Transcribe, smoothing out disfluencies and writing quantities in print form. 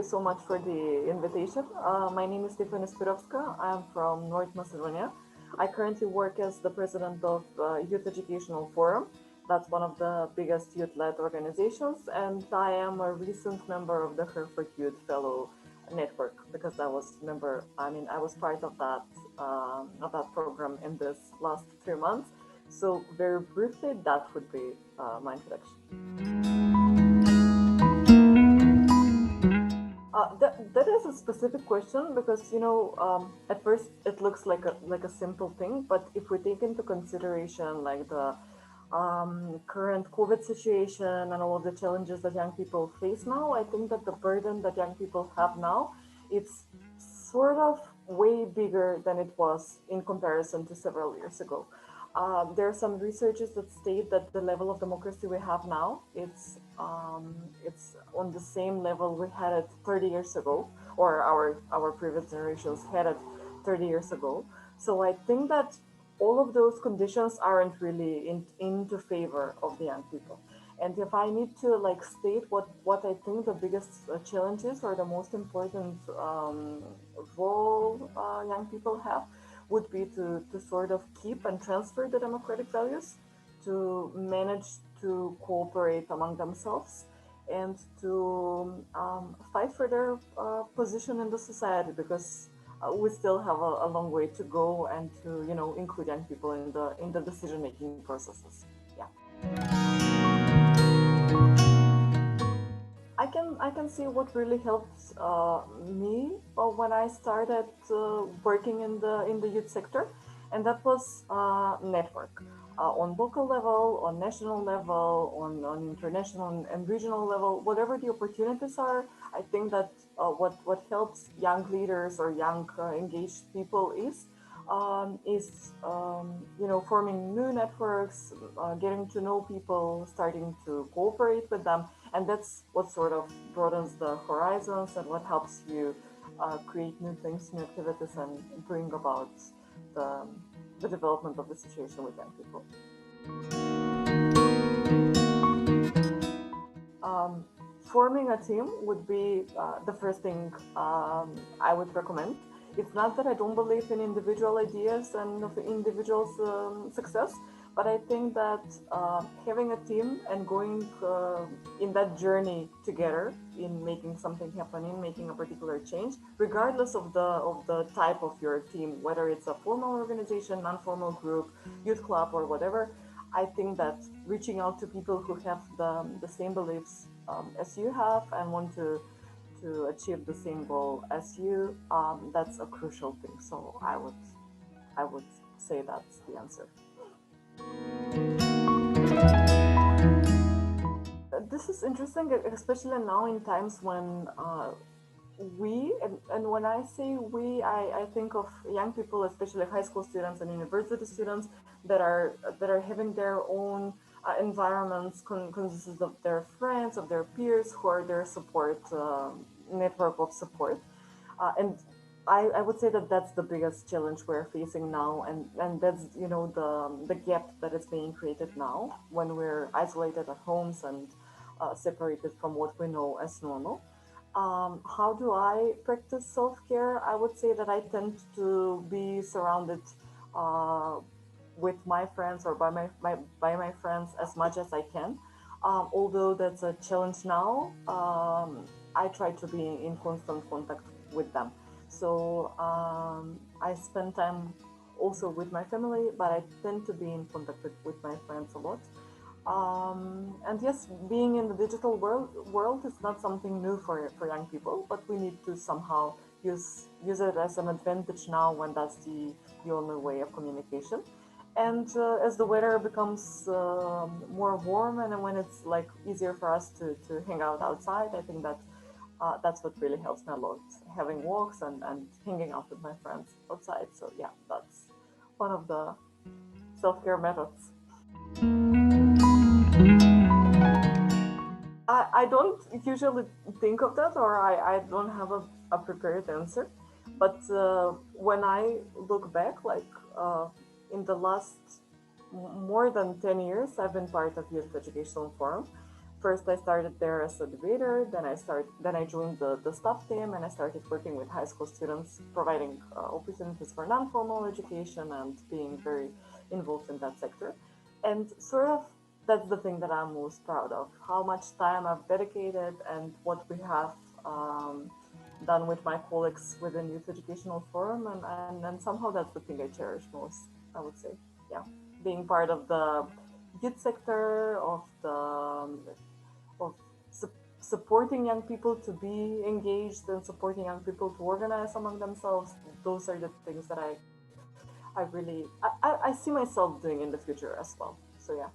you so much for the invitation. My name is Stefani Spirovska. I'm from North Macedonia. I currently work as the president of Youth Educational Forum. That's one of the biggest youth-led organizations, and I am a recent member of the Hereford Youth Fellow Network because I was part of that program in this last 3 months. So very briefly, that would be my introduction. That is a specific question because at first it looks like a simple thing, but if we take into consideration like the current COVID situation and all of the challenges that young people face now, I think that the burden that young people have now, it's sort of way bigger than it was in comparison to several years ago. There are some researches that state that the level of democracy we have now, it's on the same level we had it 30 years ago, or our previous generations had it 30 years ago. So I think that all of those conditions aren't really into favor of the young people. And if I need to like state what I think the biggest challenges or the most important role young people have, would be to sort of keep and transfer the democratic values, to manage to cooperate among themselves, and to fight for their position in the society, because we still have a long way to go, and to include young people in the decision making processes. Yeah. I can see what really helped me when I started working in the youth sector, and that was network on local level, on national level, on international and regional level, whatever the opportunities are. I think that what helps young leaders or young engaged people is forming new networks, getting to know people, starting to cooperate with them, and that's what sort of broadens the horizons and what helps you create new things, new activities, and bring about the, the development of the situation with young people. Um, Forming a team would be the first thing I would recommend. It's not that I don't believe in individual ideas and of individuals' success, but I think that having a team and going in that journey together in making something happen, in making a particular change, regardless of the type of your team, whether it's a formal organization, non-formal group, youth club, or whatever. I think that reaching out to people who have the same beliefs as you have and want to achieve the same goal as you, that's a crucial thing. So I would say that's the answer. This is interesting, especially now in times when and when I say we, I think of young people, especially high school students and university students that are having their own environments consisted of their friends, of their peers, who are their support network of support, and I would say that that's the biggest challenge we're facing now, and that's the gap that is being created now when we're isolated at homes and separated from what we know as normal. How do I practice self care? I would say that I tend to be surrounded uh, with my friends or by my friends as much as I can. Although that's a challenge now, I try to be in constant contact with them. So I spend time also with my family, but I tend to be in contact with my friends a lot. And yes, being in the digital world is not something new for young people, but we need to somehow use it as an advantage now when that's the only way of communication. And as the weather becomes more warm and when it's like easier for us to hang out outside, I think that that's what really helps me a lot. Having walks and hanging out with my friends outside. So yeah, that's one of the self-care methods. I don't usually think of that, or I don't have a prepared answer. But when I look back, like in the last more than 10 years, I've been part of Youth Educational Forum. First I started there as a debater, then I joined the staff team, and I started working with high school students, providing opportunities for non-formal education and being very involved in that sector. And sort of that's the thing that I'm most proud of, how much time I've dedicated and what we have done with my colleagues within Youth Educational Forum, and somehow that's the thing I cherish most, I would say. Yeah, being part of the youth sector, of supporting young people to be engaged and supporting young people to organize among themselves. Those are the things that I really I see myself doing in the future as well. So yeah.